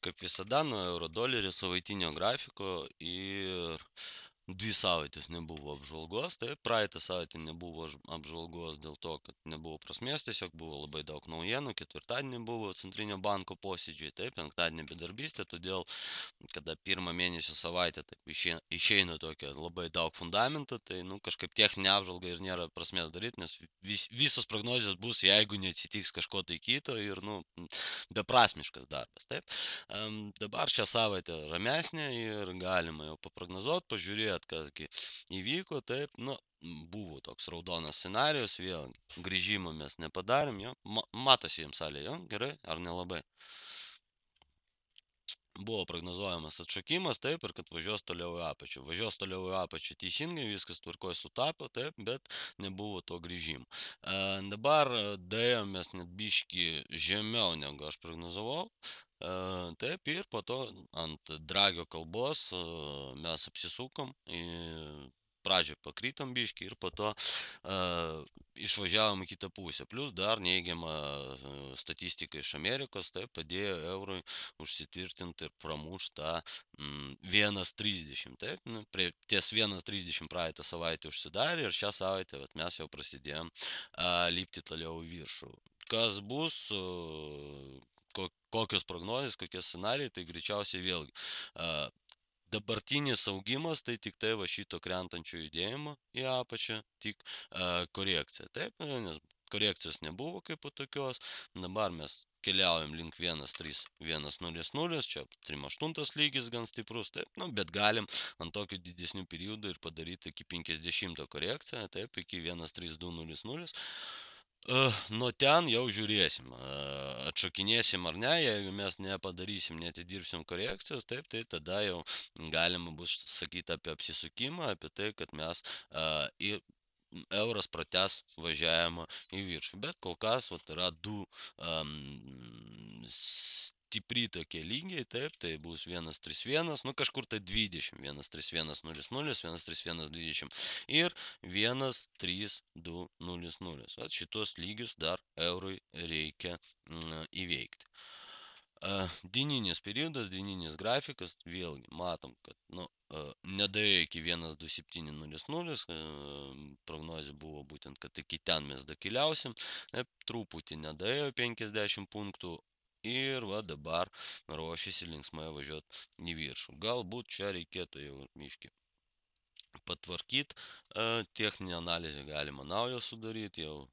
Kaip visada, nuo euro dolerio savaitinio grafiko ir 2 savaitės nebuvo apžvalgos. Taip, praeitą savaitę nebuvo apžvalgos dėl to, kad nebuvo prasmės, tiesiog buvo labai daug naujienų. Ketvirtadienį buvo Centrinio banko posėdžiai, taip, penktadienį bedarbystė, todėl, kada pirmą mėnesio savaitę taip išeina tokia labai daug fundamentų, tai kažkaip techninę apžvalgą ir nėra prasmės daryti, nes visos prognozijos bus, jeigu neatsitiks kažko tai kito ir beprasmiškas darbas. Taip. Dabar šią savaitę ramesnė ir galima jau paprognozuoti, pažiūrėti, kas įvyko. Taip, buvo toks raudonas scenarijus, vėl grįžimo mes nepadarėm, jo. Matosi jums salė, jo, gerai, ar nelabai? Buvo prognozuojamas atšokimas, taip, ir kad važiuos toliau į apačią. Važiuos toliau į apačią teisingai, viskas tvarkoje sutapo, taip, bet nebuvo to grįžimo. Dabar dėjomės net biški žemiau, negu aš prognozavau. Taip, ir po to ant Dragio kalbos mes apsisukom, pradžioj pakrytom biški ir po to išvažiavom į kitą pusę. Plus dar neigiama statistika iš Amerikos, taip, padėjo eurui užsitvirtinti ir pramušti tą 1,30. Taip, ties 1,30 praeitą savaitę užsidarė ir šią savaitę mes jau prasidėjom lipti toliau į viršų. Kas bus, kokios prognozijos, kokie scenarijai, tai greičiausiai vėlgi dabartinis augimas tai tik tai va šito krentančio judėjimo į apačią, tik korekcija. Taip, nes korekcijos nebuvo kaip po tokios. Dabar mes keliaujam link 1,3,1,0,0, čia 3,8 lygis gan stiprus, taip, bet galim ant tokių didesnių periodų ir padaryti iki 50 korekciją, taip, iki 1,32,0,0. Nuo ten jau žiūrėsim, atšokinėsim ar ne, jeigu mes nepadarysim, neatidirbsim korekcijos, taip, tai tada jau galima bus sakyti apie apsisukimą, apie tai, kad mes euras pratęs važiavimą į viršų. Bet kol kas yra du stipri tokie lygiai, taip, tai bus 1,31, kažkur tai 20, 1,31,0,0, 1,31,20 ir 1,32,0,0. Vat šitos lygius dar eurui reikia įveikti. Dieninis periodas, dieninis grafikas, vėlgi matom, kad nedaėjo iki 1,27,0,0, prognozija buvo būtent, kad iki ten mes dakeliausim, truputį nedaėjo 50 punktų ir dabar ruošiasi linksmai važiuoti į viršų. Galbūt čia reikėtų jau miški patvarkyti, techninę analizę galima naują sudaryti, jau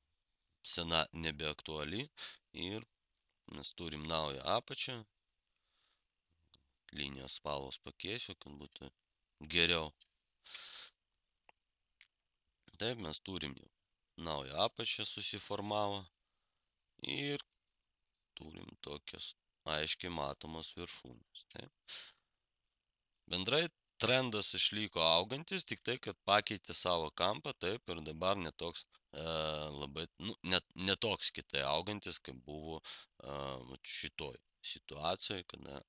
sena nebeaktuali ir mes turim naują apačią, linijos spalvos pakeisiu, kad būtų geriau. Taip, mes turim jau naują apačią susiformavo ir turim tokias aiškiai matomos viršūnės. Taip. Bendrai trendas išliko augantis, tik tai, kad pakeitė savo kampą, taip, ir dabar netoks labai, netoks kitai augantis, kaip buvo šitoj situacijoje, kada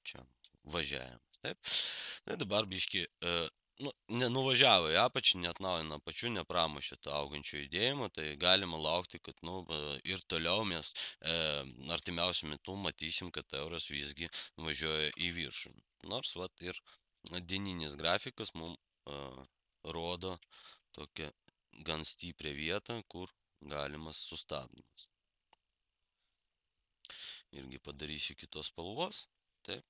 čia važiavimas, taip. Tai dabar biški, nenuvažiavo į apačią, neatnaujino apačių, nepramušė to augančio judėjimo, tai galima laukti, kad ir toliau mes artimiausiu metu matysim, kad euras visgi važiuoja į viršų. Nors ir dieninis grafikas mums rodo tokią gan stiprią vietą, kur galimas sustabdymas. Irgi padarysiu kitos spalvos. Taip.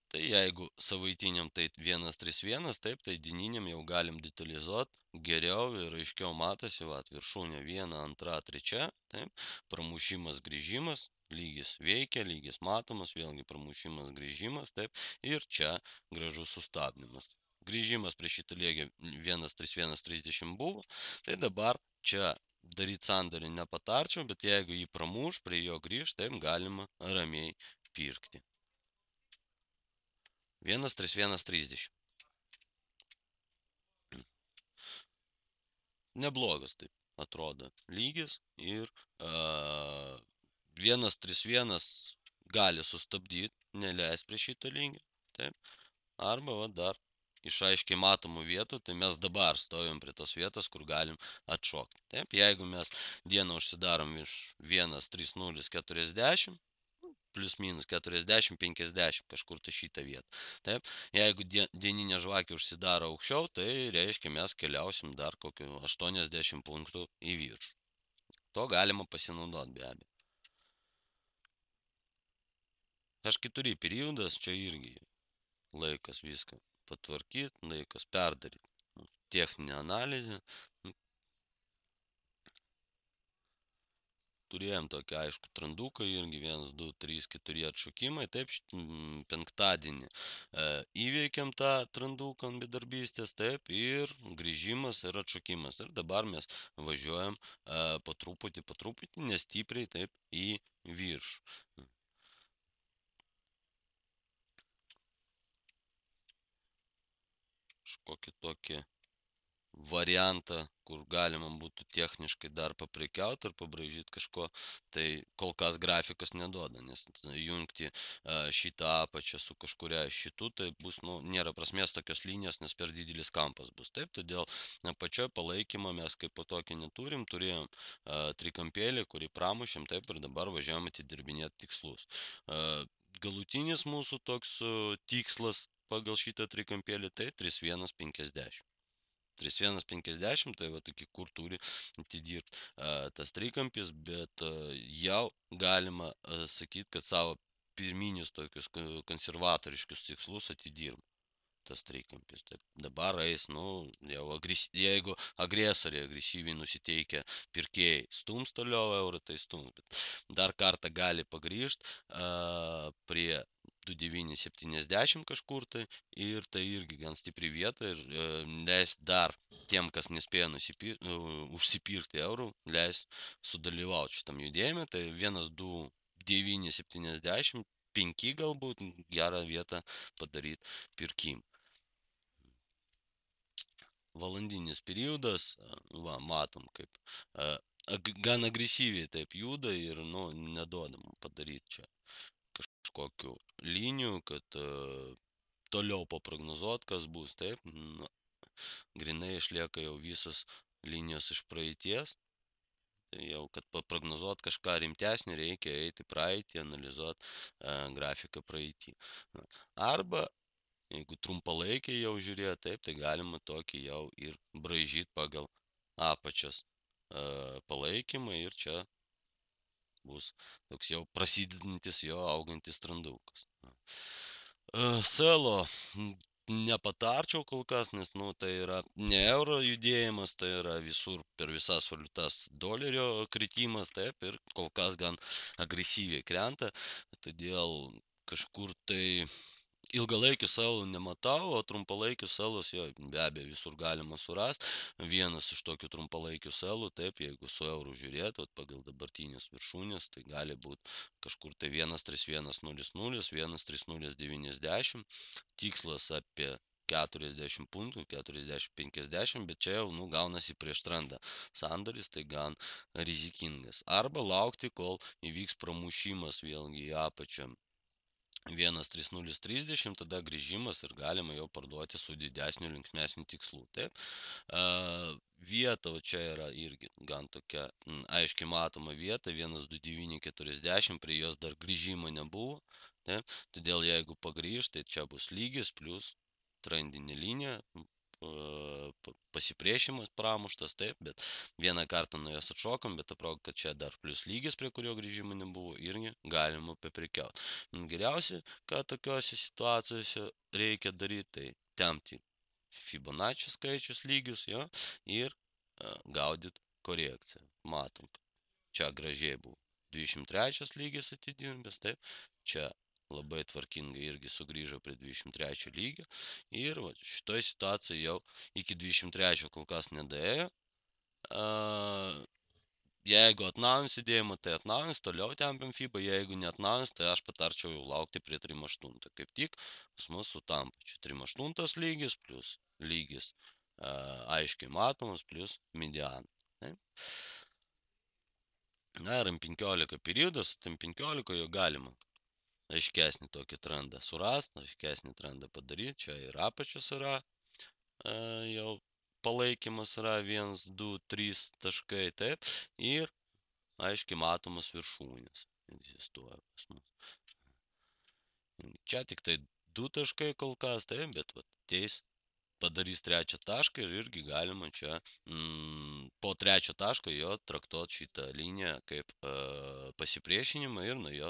Tai jeigu savaitiniam tai 1,31, taip, tai dieniniam jau galim detalizuoti geriau ir aiškiau matosi, viršūnė 1, 2, 3, taip, pramušimas, grįžimas, lygis veikia, lygis matomas, vėlgi pramušimas, grįžimas, taip, ir čia gražus sustabdymas. Grįžimas prie šitą lygį 1,31,30 buvo, tai dabar čia daryti sandorį nepatarčiau, bet jeigu jį pramuš, prie jo grįž, taip galima ramiai pirkti. 1,31,30. Neblogas taip atrodo lygis ir 1,31 gali sustabdyti, neleis prie šito lygio. Taip. Arba dar iš aiškiai matomų vietų, tai mes dabar stovim prie tos vietos, kur galim atšokti. Taip, jeigu mes dieną užsidarom iš 1.30.40, plius minus 40-50 kažkur tai šitą vietą. Taip, jeigu dieninė žvakė užsidaro aukščiau, tai reiškia mes keliausim dar kokiu 80 punktų į viršų. To galima pasinaudoti be abejo. H4 periodas čia irgi laikas viską patvarkyt, laikas perdaryt. Techninė analizė. Turėjom tokį aišku tranduką irgi 1, 2, 3, 4 atšokimai. Taip, penktadienį įveikėm tą tranduką ant bedarbystės, taip, ir grįžimas ir atšokimas. Ir dabar mes važiuojam po truputį, nestipriai, taip, į viršų. Kažkokį tokį variantą, kur galima būtų techniškai dar paprekiauti ir pabraižyti kažko, tai kol kas grafikas neduoda, nes jungti šitą apačią su kažkuria šitų, tai bus, nėra prasmės tokios linijos, nes per didelis kampas bus. Taip, todėl apačioje palaikymą mes kaip po tokį neturim, turėjom trikampėlį, kurį pramušėm, taip, ir dabar važiuojam atidirbinėti tikslus. Galutinis mūsų toks tikslas pagal šitą trikampėlį, tai 3.1.50. 3.1.50, tai va iki kur turi atidirbti tas trikampis, bet jau galima sakyti, kad savo pirminius tokius konservatoriškus tikslus atidirba tas trikampis. Taip, dabar eis, jau jeigu agresoriai agresyviai nusiteikia pirkėjai stums toliau eurą, tai stums, bet dar kartą gali pagrįžti prie 2.970 kažkur tai, ir tai irgi gan stipri vieta ir leis dar tiem, kas nespėjo užsipirkti eurų, leis sudalyvauti šitam judėjime. Tai 1.2.970, 5 galbūt gerą vietą padaryti pirkimą. Valandinis periodas, va, matom, kaip gan agresyviai taip juda ir, neduodam padaryti čia kažkokių linijų, kad toliau paprognozuot, kas bus, taip, grinai išlieka jau visos linijos iš praeities, tai jau, kad paprognozuot kažką rimtesnį, reikia eiti praeitį, analizuot grafiką praeitį. Arba jeigu trumpalaikiai jau žiūrėt, taip, tai galima tokį jau ir braižyti pagal apačios palaikymą ir čia bus toks jau prasidedantis jo augantis trandukas. Selo nepatarčiau kol kas, nes, tai yra ne euro judėjimas, tai yra visur per visas valiutas dolerio kritimas, taip, ir kol kas gan agresyviai krenta, todėl kažkur tai ilgalaikių selų nematau, o trumpalaikių selus jo be abejo visur galima surasti. Vienas iš tokių trumpalaikių selų, taip, jeigu su eurų žiūrėt, pagal dabartinės viršūnės, tai gali būti kažkur tai 1.31.00, 1.30.90, tikslas apie 40 punktų, 40-50, bet čia jau gaunasi prieš trendą sandoris, tai gan rizikingas. Arba laukti, kol įvyks pramušimas vėlgi į apačią 1.3030, tada grįžimas ir galima jau parduoti su didesniu linksmesniu tikslu. Taip, vieta čia yra irgi gan tokia aiškiai matoma vieta, 1.2940, prie jos dar grįžimo nebuvo. Taip, todėl jeigu pagrįž, tai čia bus lygis plus trendinė linija, pasipriešimas pramuštas, taip, bet vieną kartą nuo jos atšokom, bet atrodo, kad čia dar plus lygis, prie kurio grįžimo nebuvo, irgi galima paprekiauti. Geriausia, ką tokiuose situacijose reikia daryti, tai tempti Fibonacci skaičius lygius, jo, ir gaudyti korekciją. Matom, čia gražiai buvo 23 lygis atidirbęs, taip, čia labai tvarkingai irgi sugrįžo prie 23 lygio ir šitoj situacijai jau iki 23 kol kas nedaėjo. Jeigu atnaujins judėjimą, tai atnaujins, toliau tempiam FIBA, jeigu neatnaujins, tai aš patarčiau jau laukti prie 3.8. Kaip tik pas mus sutampa. Čia 3.8 lygis plus lygis aiškiai matomas plus mediana. Na ir M15 periodas, M15 jau galima aiškesnį tokį trendą surast, aiškesnį trendą padaryti, čia ir apačios yra, jau palaikymas yra 1, 2, 3 taškai, taip, ir aiškiai matomas viršūnės egzistuoja pas mus. Čia tik tai 2 taškai kol kas, taip, bet vat, ateis padarys trečią tašką ir irgi galima čia po trečio taško jo traktuot šitą liniją kaip pasipriešinimą ir nuo jo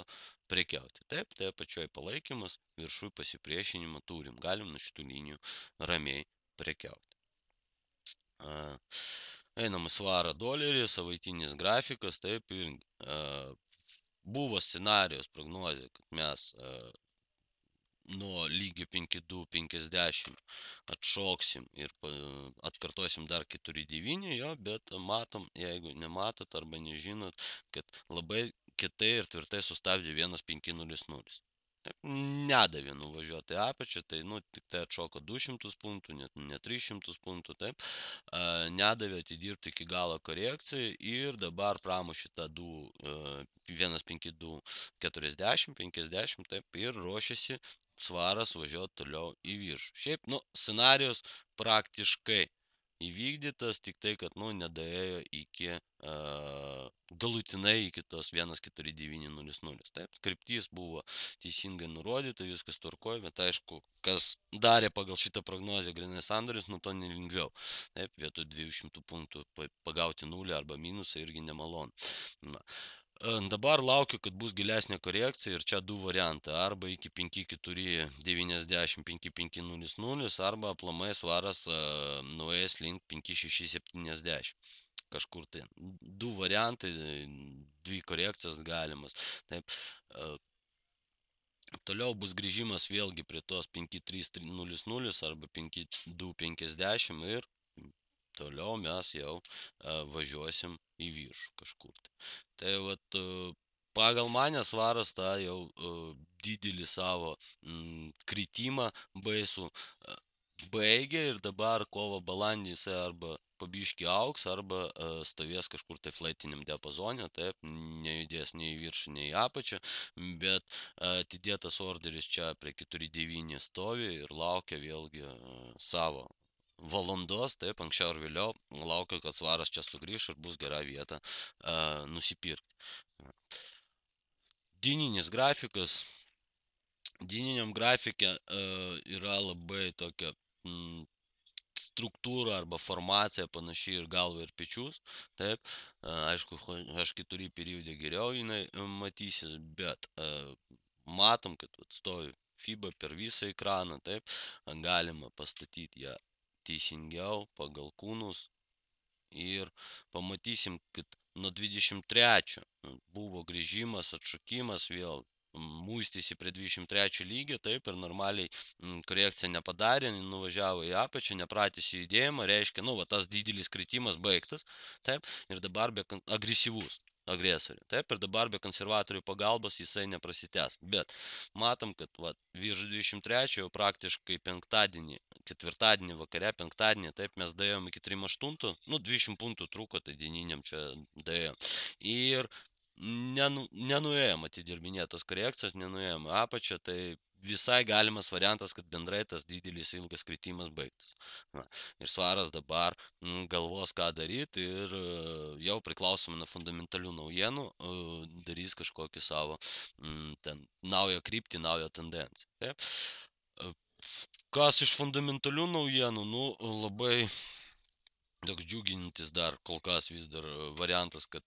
prekiauti. Taip, tai apačioj palaikymas, viršui pasipriešinimą turim. Galim nuo šitų linijų ramiai prekiauti. Einam į svarą dolerį, savaitinis grafikas, taip, ir buvo scenarijos prognozė, kad mes nuo lygio 5,250 atšoksim ir atkartosim dar 4,9, jo, bet matom, jeigu nematot arba nežinot, kad labai kietai ir tvirtai sustabdė 1,500. Nedavė nuvažiuoti į apačią, tai, tik tai atšoko 200 punktų, ne 300 punktų, taip, nedavė atidirbti iki galo korekcijai ir dabar pramušė tą 1,52, 40, 50, taip, ir ruošiasi svaras važiuoti toliau į viršų. Šiaip, scenarijus praktiškai įvykdytas, tik tai, kad, nedaėjo iki galutinai iki tos 1,4900. Taip, kryptis buvo teisingai nurodyta, viskas tvarkoja, bet aišku, kas darė pagal šitą prognozę grinai sandoris, to nelengviau. Taip, vietoj 200 punktų pagauti nulį arba minusą irgi nemalonu. Na. Dabar laukiu, kad bus gilesnė korekcija ir čia du variantai. Arba iki 5,490, 5,500, arba aplamai svaras nuėjęs link 5,670. Kažkur tai. Du variantai, dvi korekcijas galimas. Taip. Toliau bus grįžimas vėlgi prie tos 5,300 arba 5,250 ir toliau mes jau važiuosim į viršų kažkur. Tai vat pagal mane svaras tą jau didelį savo kritimą baisų baigė ir dabar kovo balandį jisai arba pabiški auks, arba stovės kažkur tai flaitiniam diapazone, taip, nejudės nei į viršų, nei į apačią, bet atidėtas orderis čia prie 4,9 stovi ir laukia vėlgi savo valandos, taip, anksčiau ar vėliau, laukia, kad svaras čia sugrįš ir bus gera vieta nusipirkti. Dieninis grafikas. Dieniniam grafike yra labai tokia struktūra arba formacija panaši ir galva ir pečius. Taip, aišku, H4 periode geriau jinai matysis, bet matom, kad stovi FIBA per visą ekraną, taip, galima pastatyti ją teisingiau pagal kūnus ir pamatysim, kad nuo 23 buvo grįžimas, atšokimas vėl muistėsi prie 23 lygio, taip, ir normaliai korekciją nepadarė, nuvažiavo į apačią, nepratėsi judėjimą, reiškia, tas didelis kritimas baigtas, taip, ir dabar be agresyvus agresorių, taip, ir dabar be konservatorių pagalbos jisai neprasitęs, bet matom, kad virš 23 jau praktiškai penktadienį, ketvirtadienį vakare, penktadienį, taip, mes daėjom iki 3,8, 200 punktų trūko, tai dieniniam čia daėjom, ir nenuėjom atidirbinėt tos korekcijos, nenuėjom apačią, tai visai galimas variantas, kad bendrai tas didelis ilgas kritimas baigtas. Ir svaras dabar galvos, ką daryti ir jau priklausomai nuo fundamentalių naujienų darys kažkokį savo ten naują kryptį, naują tendenciją. Taip? Kas iš fundamentalių naujienų, labai toks džiugintis dar kol kas vis dar variantas, kad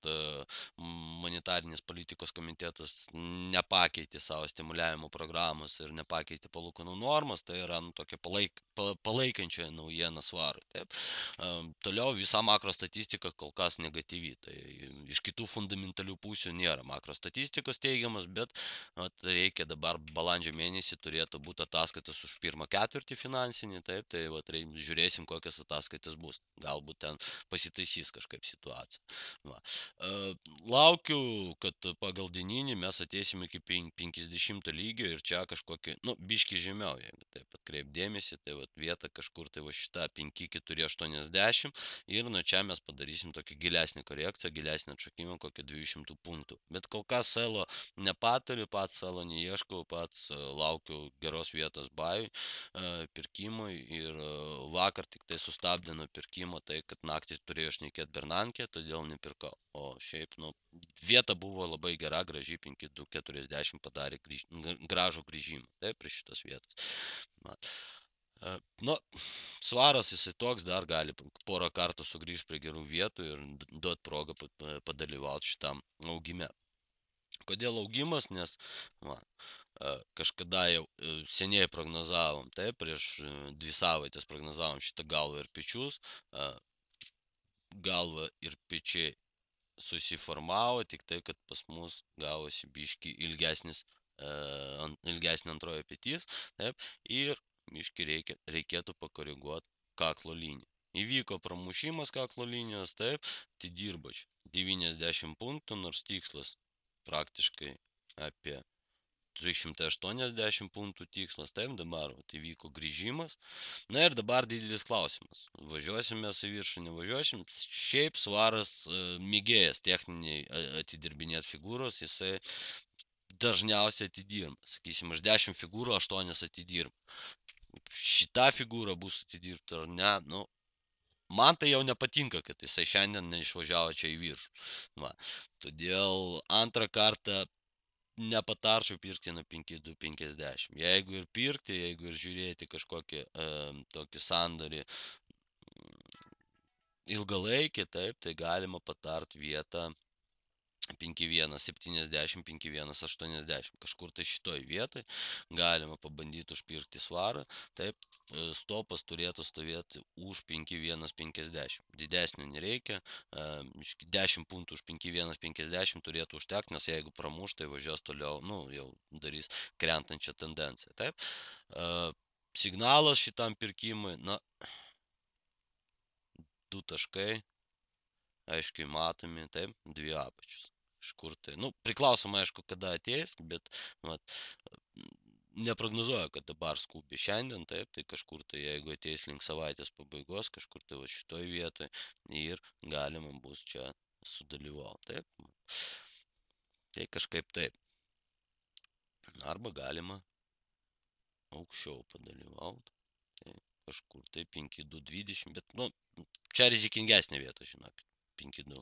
monetarinės politikos komitetas nepakeitė savo stimuliavimo programos ir nepakeitė palūkanų normas, tai yra tokia palaikančia naujiena svarui. Taip. Toliau visa makrostatistika kol kas negatyvi, tai iš kitų fundamentalių pusių nėra makrostatistikos teigiamas, bet reikia dabar balandžio mėnesį turėtų būti ataskaitas už pirmą ketvirtį finansinį, taip, tai žiūrėsim, kokias ataskaitas bus. Galbūt galbūt ten pasitaisys kažkaip situacija. Va. E, Laukiu, kad pagal dieninį mes ateisim iki 50 lygio ir čia kažkokį, nu, biški žemiau, jeigu taip atkreip dėmesį, tai vat vieta kažkur, tai va šita 5,480 ir nuo čia mes padarysim tokį gilesnį korekciją, gilesnį atšokimą, kokį 200 punktų. Bet kol kas selo nepatariu, pats selo neieškau, pats laukiu geros vietos bajui, pirkimui ir vakar tik tai sustabdė nuo pirkimo tai, kad naktį turėjo šnekėti Bernankė, todėl nepirkau. O šiaip, nu, vieta buvo labai gera, graži, 5,240 padarė gražų grįžimą, taip, prie šitos vietos. Na, nu, svaras jisai toks, dar gali porą kartų sugrįžti prie gerų vietų ir duoti progą padalyvauti šitam augime. Kodėl augimas? Nes va, kažkada jau seniai prognozavom, taip, prieš 2 savaitės prognozavom šitą galvą ir pečius. Galva ir pečiai susiformavo, tik tai, kad pas mus gavosi biški ilgesnė antroji petys, taip, ir biški reikėtų pakoreguoti kaklo liniją. Įvyko pramušimas kaklo linijos, taip, tai dirbo čia 90 punktų, nors tikslas praktiškai apie 380 punktų tikslas, taip, dabar tai vyko grįžimas. Na ir dabar didelis klausimas. Važiuosim mes į viršų, nevažiuosim. Šiaip svaras mėgėjas techniniai atidirbinėt figūros, jisai dažniausiai atidirba. Sakysim, iš 10 figūrų 8 atidirba. Šita figūra bus atidirbta ar ne, nu, man tai jau nepatinka, kad jisai šiandien neišvažiavo čia į viršų. Va. Todėl antrą kartą nepatarčiau pirkti nuo 5,250. Jeigu ir pirkti, jeigu ir žiūrėti kažkokį tokį sandorį ilgalaikį, taip, tai galima patart vietą 5,170, 5,180. Kažkur tai šitoj vietoj galima pabandyti užpirkti svarą. Taip, stopas turėtų stovėti už 5,150. Didesnio nereikia. 10 punktų už 5,150 turėtų užtekti, nes jeigu pramuš, tai važiuos toliau, nu, jau darys krentančią tendenciją. Taip. Signalas šitam pirkimui, na, 2 taškai, aiškiai matomi, taip, 2 apačius. Kažkur tai, nu, priklausoma, aišku, kada ateis, bet, vat, neprognozuoju, kad dabar skubi šiandien, taip, tai kažkur tai, jeigu ateis link savaitės pabaigos, kažkur tai va šitoj vietoj ir galima bus čia sudalyvauti, taip. Tai kažkaip taip. Arba galima aukščiau padalyvauti. Tai kažkur tai 5,220, bet, nu, čia rizikingesnė vieta, žinokit. 5,2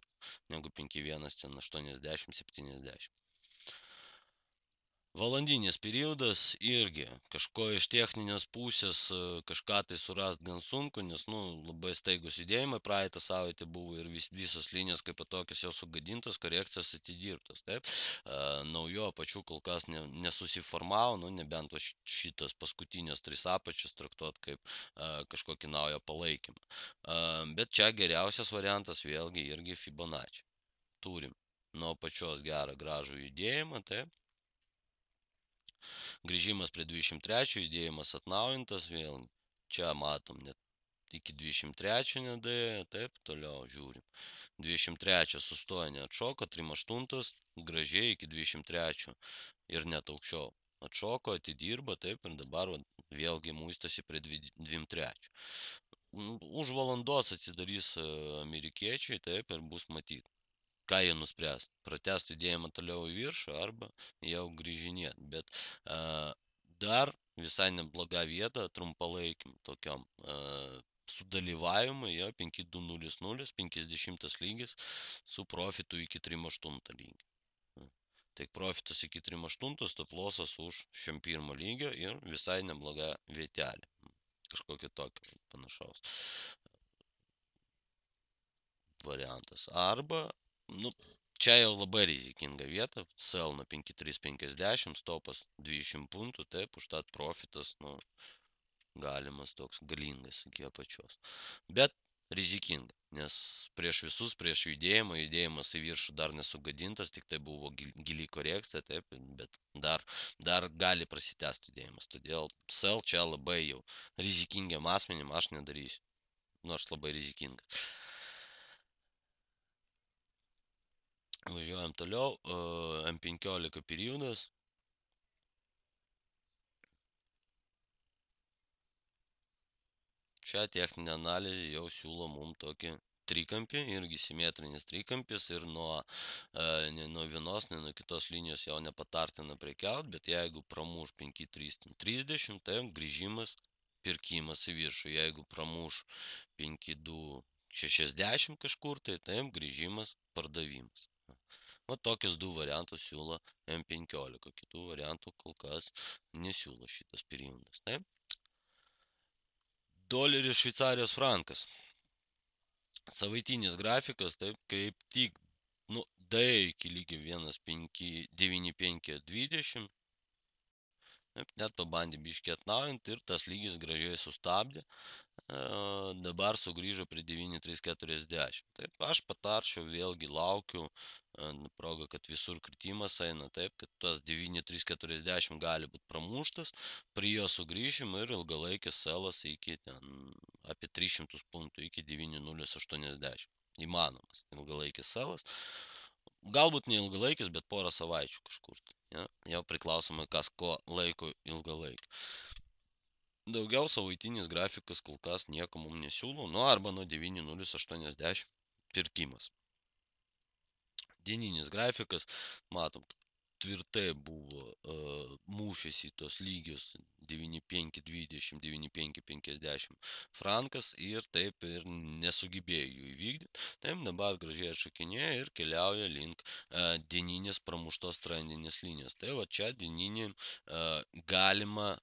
negu 5,1 ten 80, 70. Valandinis periodas irgi kažko iš techninės pusės kažką tai surast gan sunku, nes, nu, labai staigus judėjimai praeitą savaitę buvo ir visos linijos kaip tokios jau sugadintos, korekcijos atidirbtos, taip. Naujo apačių kol kas nesusiformavo, nu, nebent šitas paskutinės 3 apačius traktuot kaip kažkokį naują palaikymą. Bet čia geriausias variantas vėlgi irgi Fibonacci. Turim nuo apačios gerą gražų judėjimą, taip. Grįžimas prie 23, judėjimas atnaujintas, vėl čia matom net iki 23 nedėjo, taip, toliau žiūrim. 23 sustoja neatšoko, 3,8, gražiai iki 23 ir net aukščiau. Atšoko, atidirba, taip, ir dabar vėlgi muistasi prie 23. Už valandos atsidarys amerikiečiai, taip, ir bus matyti. Ką jie nuspręs? Pratęsti judėjimą toliau į viršų arba jau grįžinėti. Bet dar visai nebloga vieta trumpalaikim tokiam sudalyvavimui, jo 5,200, 50 lygis su profitu iki 3,8 lygio. Tai profitas iki 3,8, stop lossas už 1 lygio ir visai nebloga vietelė. Kažkokio tokio panašaus variantas. Arba, nu, čia jau labai rizikinga vieta, sell nuo 5,350, stopas 200 punktų, taip, užtat profitas, nu, galimas toks galingas iki apačios. Bet rizikinga, nes prieš visus, prieš judėjimas į viršų dar nesugadintas, tik tai buvo gili korekcija, taip, bet dar gali prasitęsti judėjimas. Todėl sell čia labai jau rizikingiam asmenim aš nedarysiu, nors labai rizikingas. Važiuojam toliau. M15 periodas. Čia techninė analizė jau siūlo mums tokį trikampį, irgi simetrinis trikampis ir ne nuo vienos, ne nuo kitos linijos jau nepatartina prekiaut, bet jeigu pramuš 5.330, tai grįžimas pirkimas į viršų. Jeigu pramuš 5.260 kažkur, tai grįžimas pardavimas. Va tokius du variantus siūlo M15, kitų variantų kol kas nesiūlo šitas periodas. Taip? Doleris Šveicarijos frankas. Savaitinis grafikas, taip, kaip tik, daėjo iki lygio 1,9520. Net pabandė biškį atnaujinti ir tas lygis gražiai sustabdė. Dabar sugrįžo prie 9.340. Taip, aš patarčiau, vėlgi laukiu progą, kad visur kritimas eina, taip, kad tas 9.340 gali būti pramuštas, prie jo sugrįžim ir ilgalaikis selas iki apie 300 punktų, iki 9.080. Įmanomas ilgalaikis selas. Galbūt ne ilgalaikis, bet porą savaičių kažkur. Ja? Jau priklausomai, kas ko laiko ilgalaikį. Daugiau savaitinis grafikas kol kas nieko mums nesiūlo, arba nuo 9.080 pirkimas. Dieninis grafikas, matom, tvirtai buvo mūšis į tos lygius 9.520, 9.550 frankas ir taip ir nesugebėjo jų įvykdyti. Taip dabar gražiai atšakinėja ir keliauja link dieninės pramuštos trendinės linijos. Tai va čia dieninį galima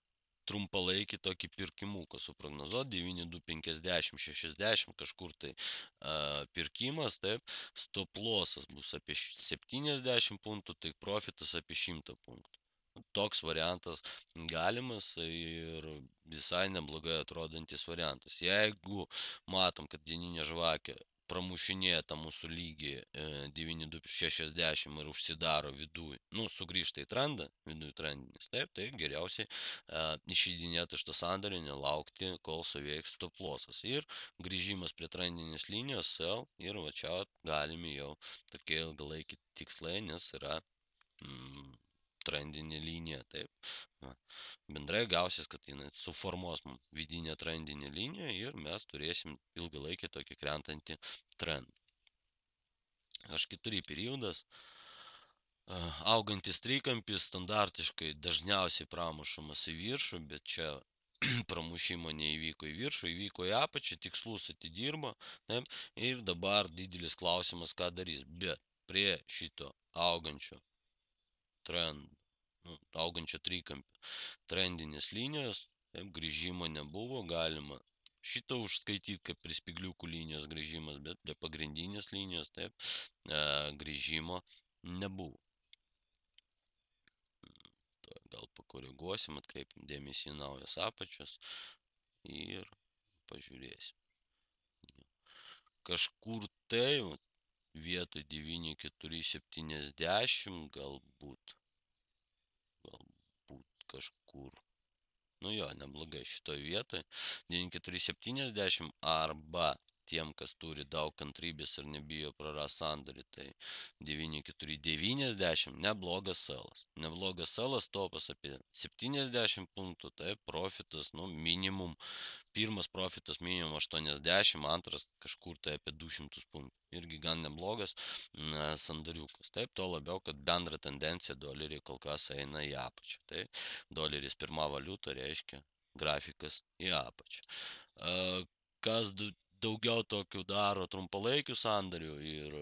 trumpalaikį tokį pirkimuką suprognozuoti, 9.250-60 kažkur tai pirkimas, taip, stop lossas bus apie 70 punktų, tai profitas apie 100 punktų. Toks variantas galimas ir visai neblogai atrodantis variantas. Jeigu matom, kad dieninė žvakė pramušinėja tą mūsų lygį 9.260 ir užsidaro viduj, sugrįžta į trendą, viduj trendinis, taip, tai geriausiai išeidinėti iš to sandorio, nelaukti, kol suveiks stop lossas. Ir grįžimas prie trendinės linijos, sell, ir va čia galime jau tokie ilgalaikiai tikslai, nes yra trendinė linija, taip. Bendrai gausis, kad jinai suformuos vidinę trendinę liniją ir mes turėsim ilgalaikį tokį krentantį trendą. H4 periodas, augantis trikampis, standartiškai dažniausiai pramušamas į viršų, bet čia pramušimo neįvyko į viršų, įvyko į apačią, tikslus atidirbo, taip, ir dabar didelis klausimas, ką darys. Bet prie šito augančio trendų, augančio trikampio trendinės linijos, taip, grįžimo nebuvo, galima šitą užskaityti kaip prie spigliukų linijos grįžimas, bet prie pagrindinės linijos, taip, grįžimo nebuvo. Gal pakoreguosim, atkreipim dėmesį į naujas apačias ir pažiūrėsim. Kažkur tai vietoj 9.470 galbūt kažkur. Neblogai šitoj vietoj. 9.470 arba tiem, kas turi daug kantrybės ir nebijo prarast sandorį, tai 9.490 neblogas selas. Neblogas selas, topas apie 70 punktų, tai profitas, minimum. Pirmas profitas minimum 80, antras kažkur tai apie 200 punktų. Irgi gan neblogas sandariukas. Taip, to labiau, kad bendra tendencija doleriai kol kas eina į apačią. Tai doleris pirma valiuta reiškia grafikas į apačią. Kas daugiau tokių daro trumpalaikių sandarių ir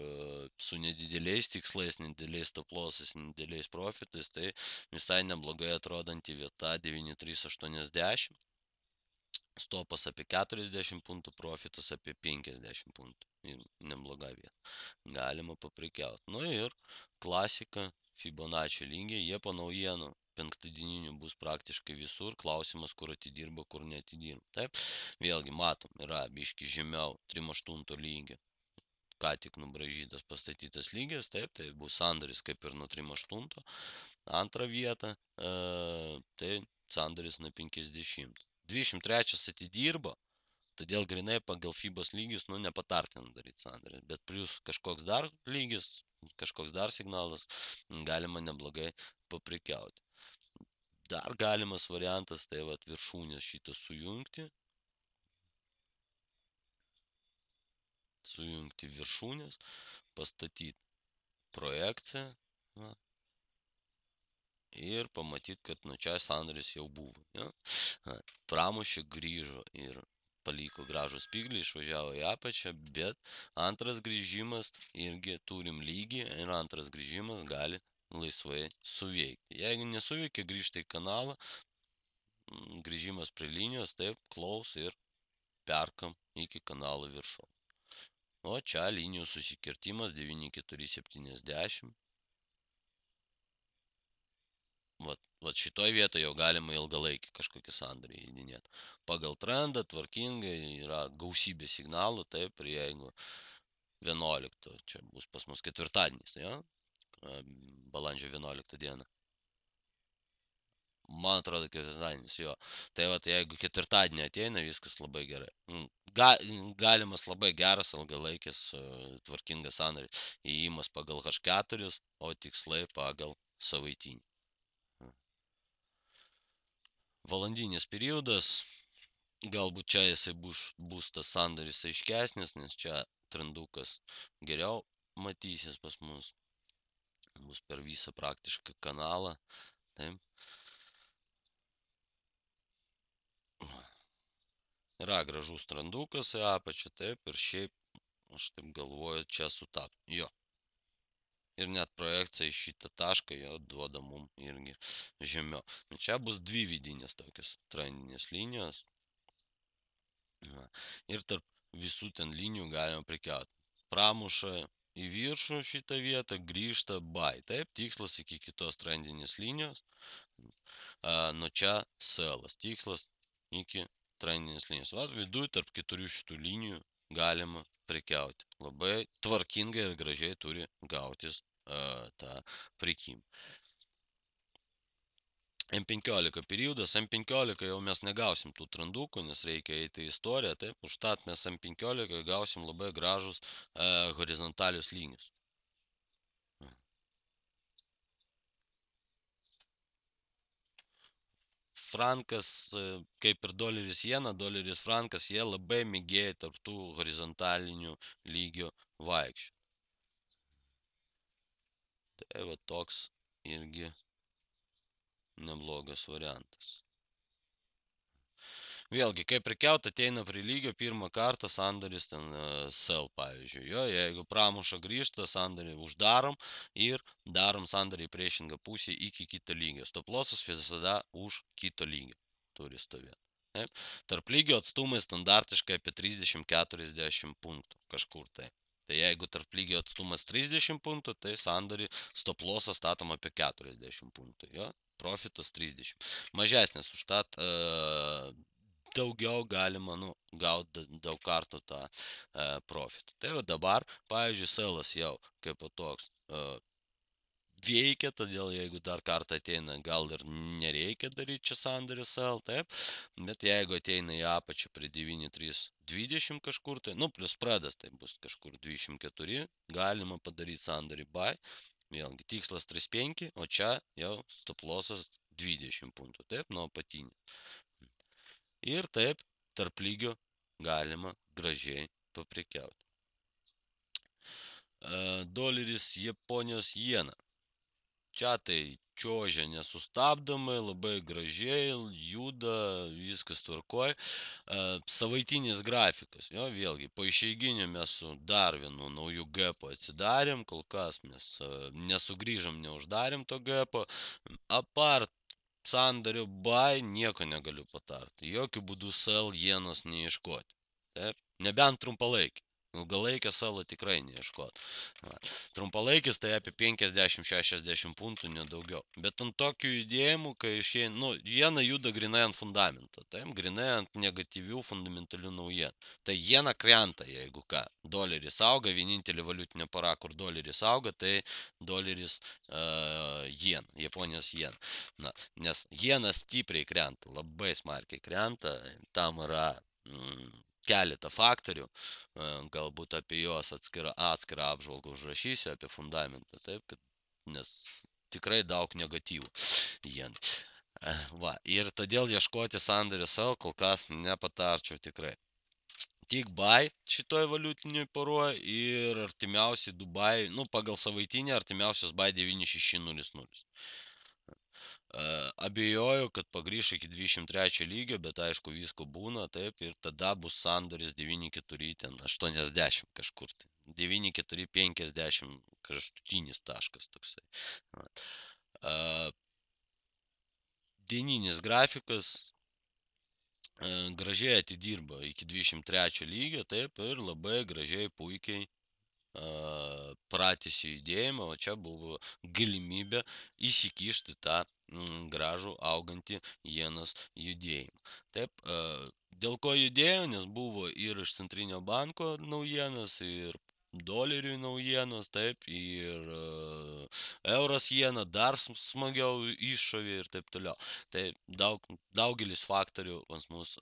su nedideliais tikslais, nedideliais stop lossais, nedideliais profitais, tai visai neblogai atrodanti vieta 9.380. Stopas apie 40 punktų, profitas apie 50 punktų. Ir nebloga vieta. Galima paprikiauti. Ir klasika, Fibonacci lygiai, jie po naujienų penktadieninių bus praktiškai visur. Klausimas, kur atidirba, kur neatidirba. Taip, vėlgi matom, yra biški žemiau 3.8 lygio. Ką tik nubražytas, pastatytas lygis, taip, tai bus sandoris kaip ir nuo 3.8. Antrą vietą, tai sandoris nuo 50. 23 atidirbo, Todėl grinai pagal FIBOS lygius, nu, nepatartina daryti sandorį. Bet plus kažkoks dar lygis, kažkoks dar signalas, galima neblogai paprekiauti. Dar galimas variantas, tai vat viršūnės šitą sujungti viršūnės, pastatyti projekciją, va, ir pamatyti, kad nu čia sandoris jau buvo. Ja? Pramušė, grįžo ir paliko gražų spyglį, išvažiavo į apačią, bet antras grįžimas irgi turim lygį ir antras grįžimas gali laisvai suveikti. Jeigu nesuveikia, grįžta į kanalą, grįžimas prie linijos, taip, klaus ir perkam iki kanalo viršų. O čia linijų susikirtimas 9470. Vat šitoj vietoje jau galima ilgalaikį kažkokį sandorį įdinėti. Pagal trendą tvarkingai yra gausybė signalų, taip, ir jeigu 11, čia bus pas mus ketvirtadienis, ja? Balandžio 11 dieną. Man atrodo, ketvirtadienis, jo. Tai vat, jeigu ketvirtadienį ateina, viskas labai gerai. Galimas labai geras ilgalaikis tvarkingas sandoris. Įėjimas pagal H4, o tikslai pagal savaitinį. Valandinis periodas, galbūt čia jisai bus tas sandoris aiškesnis, nes čia trendukas geriau matysis pas mus, bus per visą praktišką kanalą. Taip. Yra gražus trendukas į apačią, taip, ir šiaip, aš taip galvoju, čia sutap. Jo. Ir net projekcija į šitą tašką jo duoda mum irgi žemiau. Čia bus dvi vidinės tokios trendinės linijos. Ir tarp visų ten linijų galima prekiauti. Pramuša į viršų šitą vietą, grįžta buy. Taip, tikslas iki kitos trendinės linijos. Nuo čia sellas. Tikslas iki trendinės linijos. Vat viduje tarp keturių šitų linijų galima prekiauti. Labai tvarkingai ir gražiai turi gautis tą prekybą. M15 periodas, M15 jau mes negausim tų trendukų, nes reikia eiti į istoriją, taip, užtat mes M15 gausim labai gražus horizontalius lygius. Frankas, kaip ir doleris jena, doleris frankas, jie labai mėgėja tarp tų horizontalinių lygių vaikščių. Tai va toks irgi neblogas variantas. Vėlgi, kai prekiaut ateina prie lygio pirmą kartą sandoris ten sell, pavyzdžiui. Jo, jeigu pramuša grįžta, sandorį uždarom ir darom sandorį į priešingą pusę iki kito lygio. Stop lossas visada už kito lygio turi stovėti. Taip. Tarp lygio atstumai standartiškai apie 30-40 punktų kažkur tai. Tai jeigu tarp lygio atstumas 30 punktų, tai sandorį stop lossą statom apie 40 punktų. Jo? Profitas 30. Mažesnis užtat daugiau galima gauti daug kartų tą profitą. Tai va dabar, pavyzdžiui, sellas jau kaip toks veikia, todėl jeigu dar kartą ateina, gal ir nereikia daryti čia sandorį sell, taip, bet jeigu ateina į apačią prie 9320 kažkur, tai, plus pradas, tai bus kažkur 24, galima padaryti sandorį buy, vėlgi tikslas 35, o čia jau stop lossas 20 punktų, taip, nuo apatinį. Ir taip tarp lygių galima gražiai paprekiauti. Doleris Japonijos jena. Čia tai čiožia nesustabdomai, labai gražiai, juda, viskas tvarkoj. Savaitinis grafikas, jo, vėlgi, po išeiginių mes su dar vienu naujų gepo atsidarėm, kol kas mes nesugrįžom, neuždarėm to gepo. Apart sandario buy nieko negaliu patarti. Jokių būdų sell jenos neieškoti. Taip? Nebent trumpalaikį. Ilgalaikio selo tikrai neieškoti. Trumpalaikis tai apie 50-60 punktų nedaugiau. Bet ant tokių judėjimų, kai išėjai, jena juda grinai ant fundamento. Taip, grinai ant negatyvių fundamentalių naujienų. Tai jena krenta, jeigu ką. Doleris auga, vienintelė valiutinė para, kur doleris auga, tai doleris jena, Japonijos jena. Nes jena stipriai krenta, labai smarkiai krenta, tam yra keletą faktorių, galbūt apie juos atskirą apžvalgą užrašysiu, apie fundamentą, taip, kad, nes tikrai daug negatyvų jien. Va, ir todėl ieškoti sandorį savo kol kas nepatarčiau tikrai. Tik buy šitoj valiutiniai poroj ir artimiausi Dubai, nu, pagal savaitinį artimiausias buy 9600. Abejoju, kad pagrįš iki 23 lygio, bet aišku, visko būna, taip, ir tada bus sandoris 9,4 ten 80 kažkur. Tai. 9,4 50 kraštutinis taškas toksai. Dieninis grafikas gražiai atidirbo iki 23 lygio, taip, ir labai gražiai, puikiai pratęsė judėjimą, o čia buvo galimybė įsikišti tą gražų augantį ienos judėjimą. Taip, dėl ko judėjo, nes buvo ir iš centrinio banko naujienos, ir dolerių naujienos, taip, ir euros iena dar smagiau iššovė ir taip toliau. Tai daugelis faktorių pas mus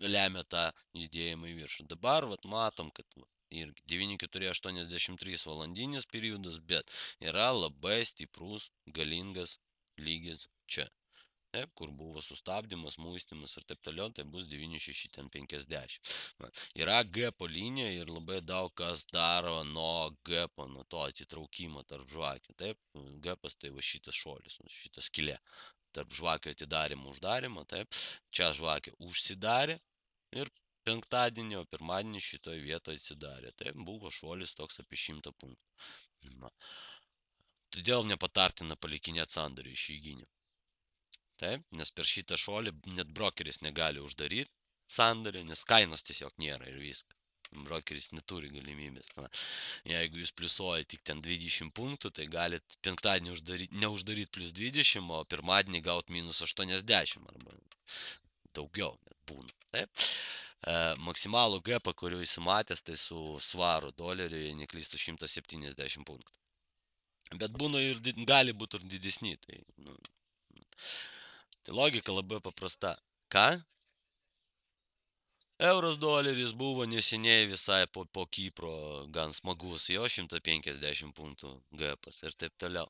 lemia tą judėjimą į viršų. Dabar vat, matom, kad ir 9,483 valandinis periodas, bet yra labai stiprus, galingas lygis čia. Taip, kur buvo sustabdymas, muistimas ir taip toliau, tai bus 9,650. Yra GEPO linija ir labai daug kas daro nuo GEPO, nuo to atitraukimo tarp žvakių. Taip, GEPas tai va šitas šuolis, šitas skylė tarp žvakių atidarimo, uždarimo. Taip, čia žvakė užsidarė ir penktadienį, o pirmadienį šitoje vietoje atsidarė. Tai buvo šuolis toks apie 100 punktų. Todėl nepatartina palikinėti sandorį išeiginių. Taip, nes per šitą šuolį net brokeris negali uždaryti sandorį, nes kainos tiesiog nėra ir viską. Brokeris neturi galimybės. Na, jeigu jūs pliusuoja tik ten 20 punktų, tai galit penktadienį neuždaryti plus 20, o pirmadienį gauti minus 80 arba daugiau net būna. Taip. Maksimalų gapą, kuriuo įsimatęs, tai su svaru doleriu, jei neklystu, 170 punktų. Bet būna ir gali būti ir didesni. Tai logika labai paprasta. Ką? Euros doleris buvo neseniai visai po Kipro gan smagus, jo 150 punktų gapas ir taip toliau.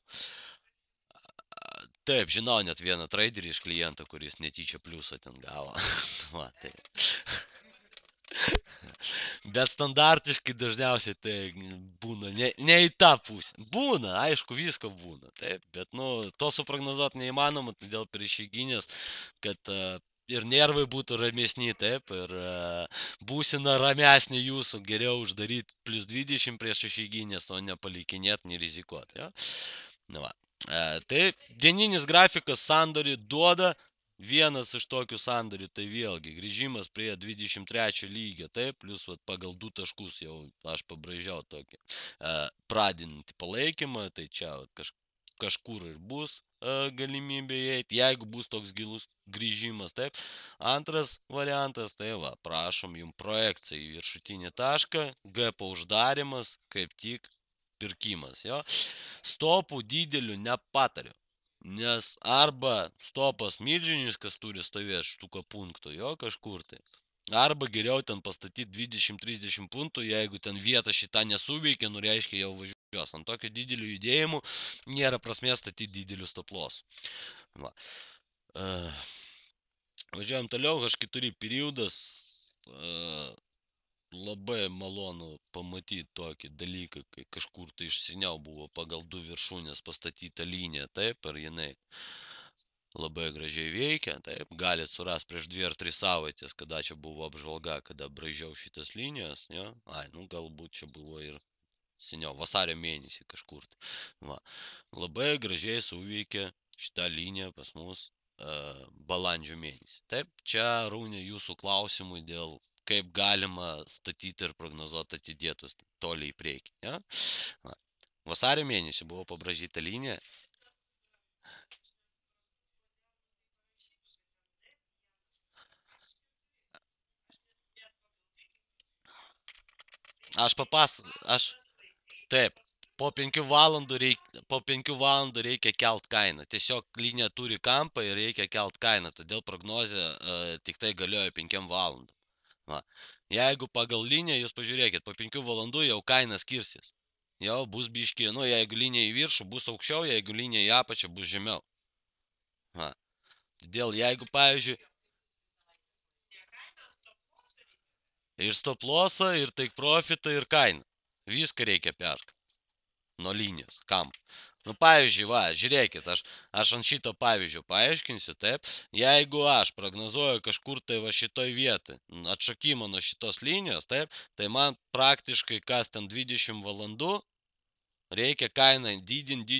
Taip, žinau net vieną traderį iš kliento, kuris netyčia pliusą ten gavo. Va, tai. Bet standartiškai dažniausiai tai būna ne į tą pusę. Būna, aišku, visko būna. Taip, bet, nu, to suprognozuoti neįmanoma, todėl per išeiginės, kad ir nervai būtų ramesni, taip, ir būsina ramesnė jūsų, geriau uždaryti plus 20 prieš išeiginės, o nepalikinėti, nerizikuoti. Ja? Na, va. Tai dieninis grafikas sandorį duoda. Vienas iš tokių sandorių, tai vėlgi grįžimas prie 23 lygio, taip, plus vat, pagal 2 taškus jau aš pabraižiau tokį pradinti palaikymą, tai čia kažkur ir bus galimybė įeiti, jeigu bus toks gilus grįžimas, taip. Antras variantas, tai va, prašom jums projekciją į viršutinį tašką, GEPO uždarimas, kaip tik pirkimas, jo. Stopų didelių nepatariu. Nes arba stopas milžiniškas turi stovėti štuko punktų, jo kažkur tai. Arba geriau ten pastatyti 20-30 punktų, jeigu ten vieta šitą nesuveikia, nu reiškia jau važiuos. Ant tokio didelio judėjimų nėra prasmės statyti didelius stoplos. Va. Važiuojam toliau, H4 periodas. Labai malonu pamatyti tokį dalyką, kai kažkur tai iš seniau buvo pagal 2 viršūnės pastatyta linija, taip, ir jinai labai gražiai veikia, taip, galit surasti prieš 2 ar 3 savaitės, kada čia buvo apžvalga, kada braižiau šitas linijas, jo, nu galbūt čia buvo ir seniau, vasario mėnesį kažkur. Va. Labai gražiai suveikia šitą liniją pas mus balandžio mėnesį. Taip, čia Rūnė jūsų klausimui dėl kaip galima statyti ir prognozuoti atidėtus toliai į priekį. Ja? Va. Vasario mėnesį buvo pabražyta linija. Aš taip, po 5 valandų reikia kelt kainą. Tiesiog linija turi kampą ir reikia kelt kainą, todėl prognozė tik tai galioja 5 valandų. Va. Jeigu pagal liniją, jūs pažiūrėkit, po 5 valandų jau kaina skirsis. Jau bus biški, nu, jeigu linija į viršų, bus aukščiau, jeigu linija į apačią, bus žemiau. Va. Todėl jeigu, pavyzdžiui, ir stop lossą, ir take profitą, ir kainą. Viską reikia perskaičiuoti. Nuo linijos, kam. Nu, pavyzdžiui, va, žiūrėkit, aš ant šito pavyzdžio paaiškinsiu, taip, jeigu aš prognozuoju kažkur tai va šitoj vietoj, atšokimą nuo šitos linijos, taip, tai man praktiškai kas ten 20 valandų reikia kainą didint,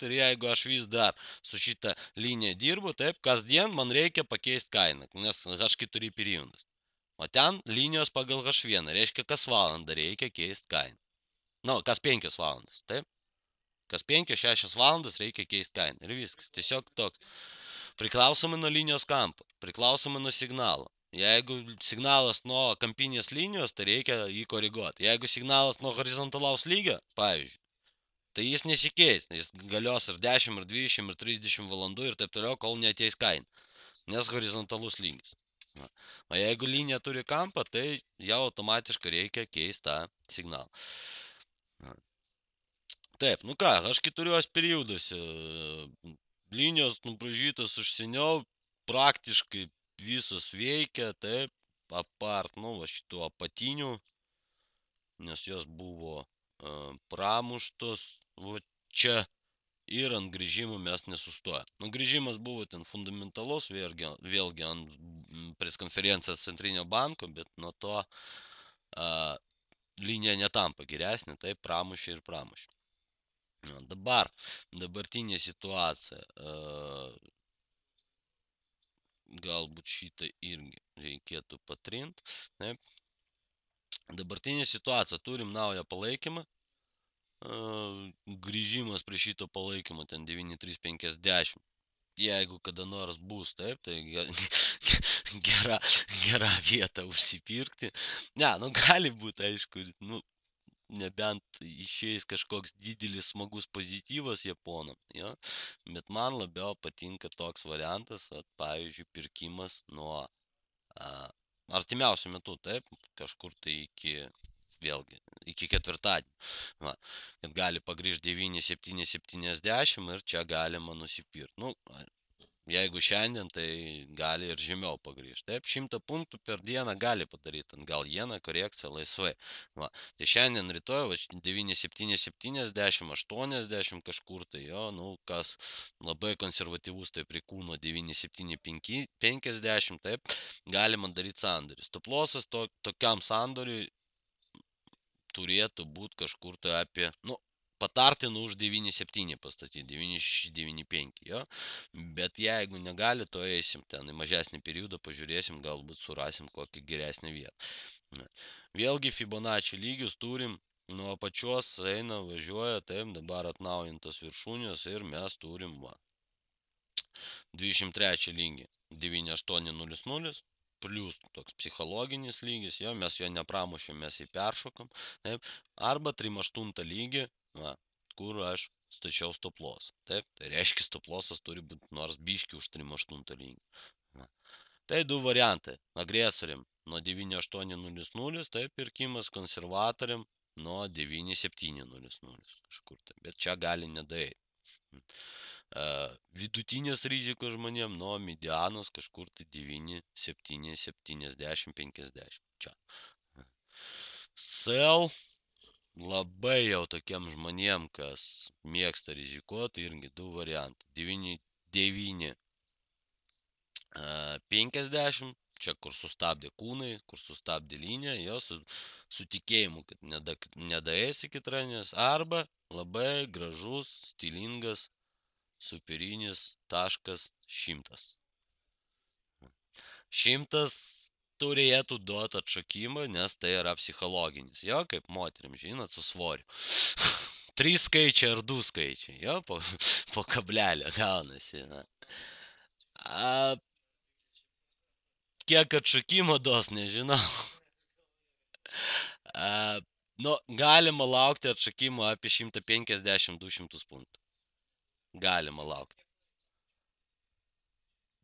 ir jeigu aš vis dar su šitą liniją dirbu, taip, kasdien man reikia pakeisti kainą, nes H4 periodas. O ten linijos pagal H1, reiškia, kas valandą reikia keisti kainą. Nu, kas 5 valandas, taip? Kas 5-6 valandas reikia keisti kainą. Ir viskas. Tiesiog toks. Priklausomai nuo linijos kampo. Priklausomai nuo signalo. Jeigu signalas nuo kampinės linijos, tai reikia jį koreguoti. Jeigu signalas nuo horizontalaus lygio, pavyzdžiui, tai jis nesikeis. Jis galios ir 10, ir 20, ir 30 valandų ir taip toliau, kol neateis kaina. Nes horizontalus lygis. O jeigu linija turi kampą, tai jau automatiškai reikia keisti tą signalą. Taip, nu ką, aš keturios perioduose linijos nubražytos iš seniau, praktiškai visos veikia, taip, apart, nu, va šitų apatinių, nes jos buvo pramuštos, va čia, ir ant grįžimų mes nesustoja. Nu, grįžimas buvo ten fundamentalus, vėlgi ant preskonferencijos Centrinio banko, bet nuo to linija netampa geresnė, taip, pramušė ir pramušė. Dabartinė situacija, galbūt šitą irgi reikėtų patrint. Dabartinė situacija, turim naują palaikymą, grįžimas prie šito palaikymo, ten 9.350. Jeigu kada nors bus, taip, tai gera vieta užsipirkti. Ne, nu gali būti, aišku, nu, nebent išeis kažkoks didelis smagus pozityvas japonam, ja? Bet man labiau patinka toks variantas, pavyzdžiui, pirkimas nuo artimiausių metų, taip, kažkur tai iki ketvirtadienio, va, kad gali pagrįžti 9.770 ir čia galima nusipirkti. Nu, jeigu šiandien, tai gali ir žemiau pagrįžti. Taip, 100 punktų per dieną gali padaryti, gal vieną korekciją laisvai. Va. Tai šiandien, rytoj, 9.770, 80 kažkur tai, jo, nu, kas labai konservatyvus, tai prie kūno 9.750, taip, galima daryti sandorį. Stop lossas tokiam sandoriui turėtų būti kažkur tai apie, nu, patartinu už 9.7 pastatyti, 9.695, jo. Bet jeigu negali, to eisim ten į mažesnį periodą, pažiūrėsim, galbūt surasim kokį geresnį vietą. Vėlgi Fibonacci lygius turim, nuo apačios eina, važiuoja, taip, dabar atnaujintas viršūnės ir mes turim, va, 23 lygį, 9800, plus toks psichologinis lygis, jo, mes jo nepramušėm, mes jį peršokom, taip, arba 38 lygį, va, kur aš stačiau stop loss, taip, tai reiškia stop lossas turi būti nors biški už 38 lygį. Va. Tai du variantai, agresoriam nuo 9800, taip, pirkimas, konservatoriam nuo 9700 kažkur, taip, bet čia gali nedaeiti. Vidutinės rizikos žmonėm nuo medianos kažkur tai 9, 7, 70, 50. Čia. Sell labai jau tokiem žmonėm, kas mėgsta rizikuoti, irgi du variantai. 9, 50, čia kur sustabdė kūnai, kur sustabdė liniją, jos su tikėjimu, kad nedaės iki trenės, arba labai gražus, stilingas, superinis taškas 100. 100 turėtų duoti atšokimą, nes tai yra psichologinis. Jo, kaip moterim, žinot, su svoriu. 3 skaičiai ar 2 skaičiai, jo, po kablelio gaunasi. Kiek atšokimo duos, nežinau. Nu, galima laukti atšakimo apie 150-200 punktų. Galima laukti.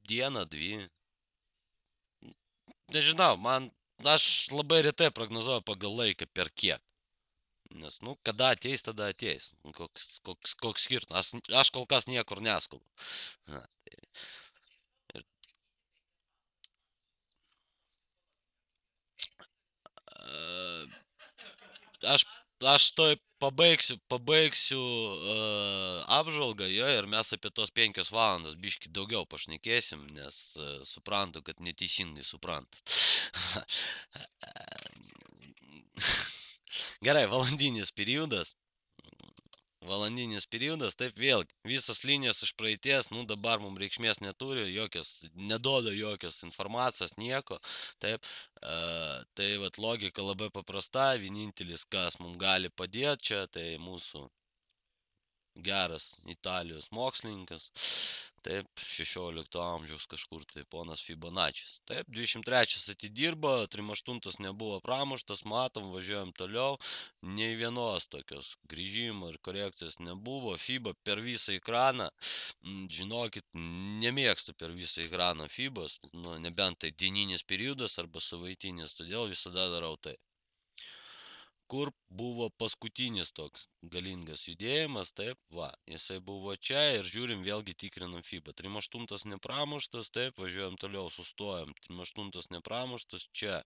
Dieną, dvi. Nežinau, aš labai retai prognozuoju pagal laiką per kiek. Nes, nu, kada ateis, tada ateis. Koks skirtumas. Aš kol kas niekur neskubu. Na, ir, e, aš, aš toj pabaigsiu apžvalgą jo ir mes apie tos 5 valandas biški daugiau pašnekėsim, nes suprantu, kad neteisingai suprantat. Gerai, valandinis periodas. Valandinis periodas, taip vėlgi, visos linijos iš praeities, nu dabar mums reikšmės neturi, neduoda jokios informacijos, nieko, taip, tai vat logika labai paprasta, vienintelis, kas mums gali padėti čia, tai mūsų geras Italijos mokslininkas, taip, 16 amžiaus kažkur, tai ponas Fibonaccis. Taip, 23 atidirbo, 38 nebuvo pramuštas, matom, važiuojam toliau, nei vienos tokios grįžimo ir korekcijos nebuvo, FIBA per visą ekraną, žinokit, nemėgstu per visą ekraną FIBOS, nu, nebent tai dieninis periodas arba savaitinis, todėl visada darau tai. Kur buvo paskutinis toks galingas judėjimas, taip, va, jisai buvo čia ir žiūrim, vėlgi tikrinam FIBA. 38 nepramuštas, taip, važiuojam toliau, sustojam, 38 nepramuštas, čia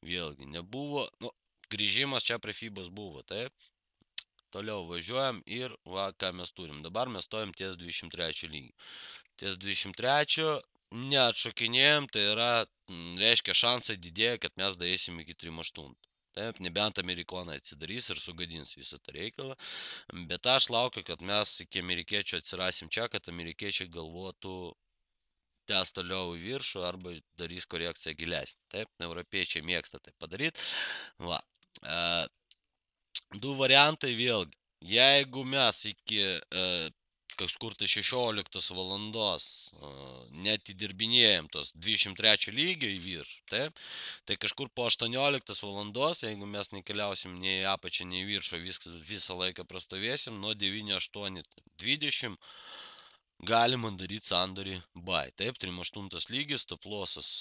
vėlgi nebuvo, nu, grįžimas čia prie FIBAS buvo, taip, toliau važiuojam ir va, ką mes turim. Dabar mes stojam ties 23 lygį. Ties 23 neatšokinėjom, tai yra, reiškia, šansai didėja, kad mes daeisim iki 38. Taip, nebent amerikonai atsidarys ir sugadins visą tą reikalą, bet aš laukiu, kad mes iki amerikiečių atsirasim čia, kad amerikiečiai galvotų tęs toliau į viršų arba darys korekciją gilesnį. Taip, europiečiai mėgsta tai padaryti. Va. Du variantai vėlgi. Jeigu mes iki kažkur tai 16 valandos netidirbinėjom tos 23 lygio į viršų, taip, tai kažkur po 18 valandos, jeigu mes nekeliausim nei į apačią, nei į viršų, visą laiką prastovėsim, nuo 9.8.20 galima daryti sandorį buy. Taip, 38 lygis, stop lossas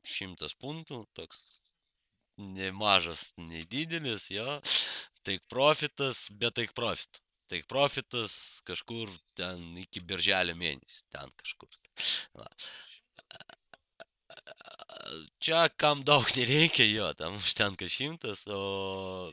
100 punktų, toks nei mažas, nei didelis, jo, take profitas, bet take profit. Take profitas kažkur ten iki birželio mėnesį, ten kažkur. Va. Čia kam daug nereikia, jo, tam užtenka 100, o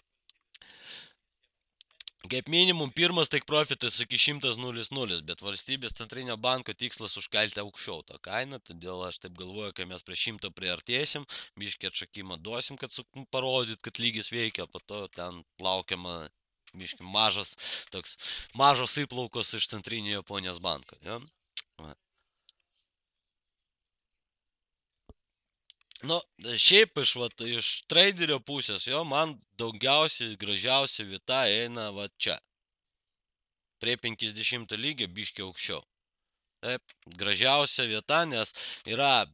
kaip minimum pirmas take profitas iki 100.00, bet valstybės centrinio banko tikslas užkelti aukščiau tą kainą, todėl aš taip galvoju, kai mes prie 100 priartėsim, biškį atšakimą duosim, kad parodyt, kad lygis veikia, po to ten laukiama biškį mažos įplaukos iš centrinio Japonijos banko. Ja? Nu, šiaip iš traderio pusės, jo, man daugiausiai, gražiausia vieta eina va čia. Prie 50 lygio biškiai aukščiau. Taip, gražiausia vieta, nes yra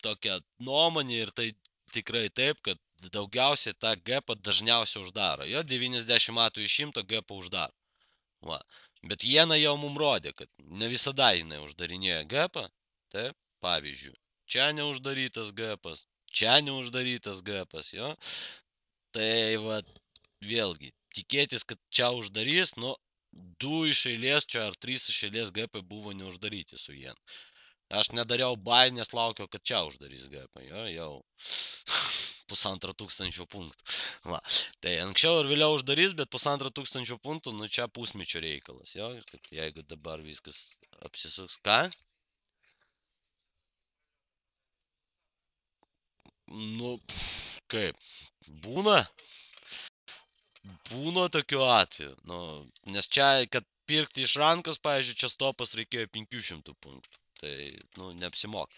tokia nuomonė ir tai tikrai taip, kad daugiausiai tą gapą dažniausiai uždaro. Jo, 90 metų iš 100 gapą uždaro. Va. Bet jiena jau mums rodė, kad ne visada jinai uždarinėja gapą. Taip, pavyzdžiui, čia neuždarytas gapas, čia neuždarytas gapas, jo. Tai va, vėlgi, tikėtis, kad čia uždarys, nu, 2 iš eilės čia ar 3 iš eilės gapai buvo neuždaryti su jien. Aš nedariau buy, nes laukiau, kad čia uždarys gapą, jo, jau 1500 punktų. Va. Tai anksčiau ir vėliau uždarys, bet 1500 punktų, nu čia pusmečio reikalas, jo, jeigu dabar viskas apsisuks. Ką? Nu, kaip? Būna? Būna tokių atvejų. Nu, nes čia, kad pirkti iš rankos, pavyzdžiui, čia stopas reikėjo 500 punktų. Tai, nu, neapsimoka.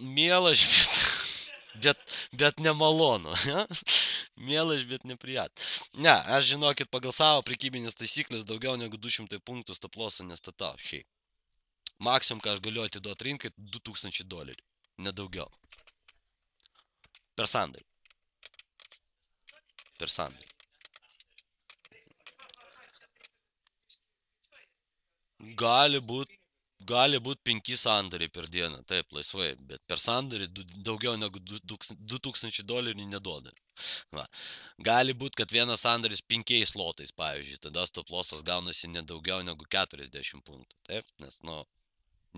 Mielas, bet nemalonu. Ja? Mielas, bet neprijat. Ne, aš žinokit, pagal savo prekybinės taisyklės daugiau negu 200 punktų stop lossą nestatau. Šiaip. Maksimum, ką aš galiu atiduoti rinkai, $2000. Nedaugiau. Per sandorį. Per sandorį. Gali būt 5 sandoriai per dieną, taip, laisvai, bet per sandorį daugiau negu $2000 neduoda. Va. Gali būt, kad vienas sandoris 5 slotais, pavyzdžiui, tada stop lossas gaunasi ne daugiau negu 40 punktų, taip, nes, nu,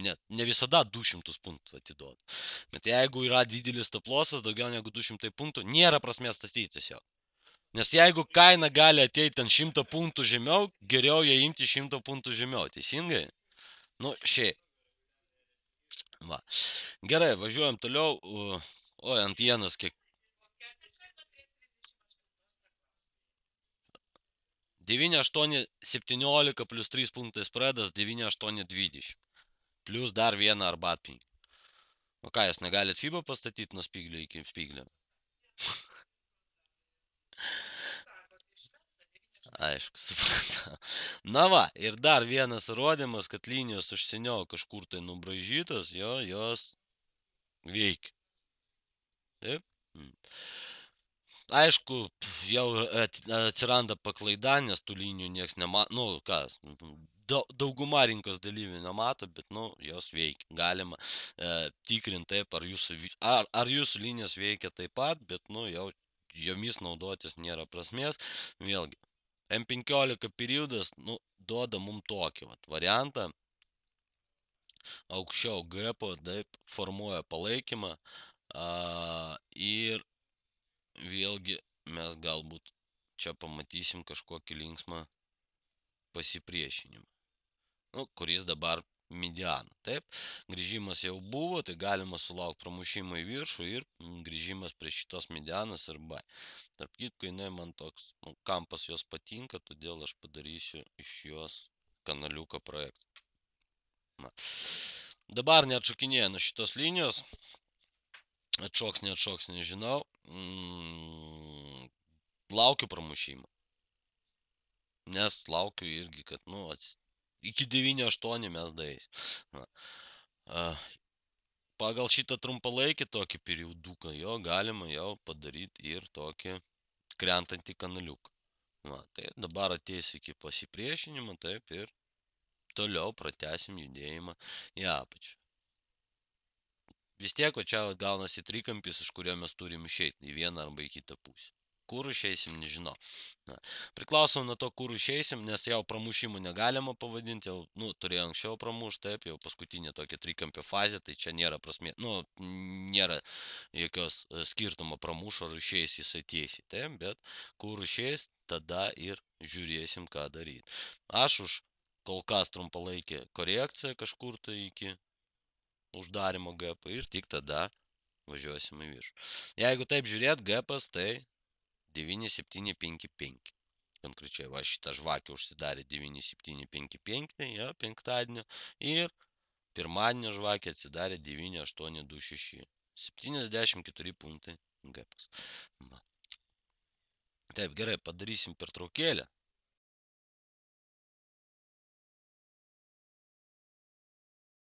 ne visada 200 punktų atiduoda. Bet jeigu yra didelis stop lossas, daugiau negu 200 punktų, nėra prasmės statyti tiesiog. Nes jeigu kaina gali ateiti ant 100 punktų žemiau, geriau ją imti 100 punktų žemiau, teisingai? Nu, šiaip. Va. Gerai, važiuojam toliau. Oi, ant vienas kiek. 9,8,17 plus 3 punktai spredas, 9,8,20. Plius dar vieną arbatpinigį. O ką, jūs negalit FIBA pastatyti nuo spyglio iki spyglio? Aišku, supratau. Na va, ir dar vienas įrodymas, kad linijos už seniau kažkur tai nubražytos, jos veikia. Taip? Aišku, jau atsiranda paklaida, nes tų linijų nieks nemato, nu, kas, dauguma rinkos dalyvių nemato, bet, nu, jos veikia. Galima tikrinti taip, ar jūsų linijos veikia taip pat, bet, nu, jau jomis naudotis nėra prasmės. Vėlgi, M15 periodas, nu, duoda mum tokį variantą. Aukščiau gapo, taip, formuoja palaikymą ir vėlgi mes galbūt čia pamatysim kažkokį linksmą pasipriešinimą, nu, kuris dabar mediana, taip, grįžimas jau buvo, tai galima sulaukti pramušimo į viršų ir grįžimas prie šitos medianos ir bai. Tarp kitko, jinai man toks, nu, kampas jos patinka, todėl aš padarysiu iš jos kanaliuko projektą. Na. Dabar neatšokinėju nuo šitos linijos, atšoks, nežinau. Laukiu pramušimo. Nes laukiu irgi, kad, nu, iki 9,8 mes daeis. Pagal šitą trumpalaikį tokį perioduką, jo galima jau padaryti ir tokį krentantį kanaliuką. Va, tai dabar ateis iki pasipriešinimo, taip, ir toliau pratęsim judėjimą į apačią. Vis tiek, o čia gaunasi trikampis, iš kurio mes turim išeiti į vieną arba į kitą pusę. Kur išeisim, nežinau. Na, priklausom nuo to, kur išeisim, nes jau pramušimų negalima pavadinti, jau, nu, turėjau anksčiau pramušti, taip, jau paskutinė tokia trikampio fazė, tai čia nėra prasmė, nu, nėra jokios skirtumo pramušo ar išeis jisai tiesiai, taip, bet kur išeis, tada ir žiūrėsim, ką daryti. Aš už kol kas trumpalaikė korekcija kažkur tai iki uždarimo gapą ir tik tada važiuosim į viršų. Jeigu taip žiūrėt, gapas tai 9,755. Konkrečiai, va šitą žvakę užsidarė 9,755, ja, penktadienio. Ir pirmadienio žvakė atsidarė 9,826. 74 punktai gapas. Va. Taip, gerai, padarysim pertraukėlę.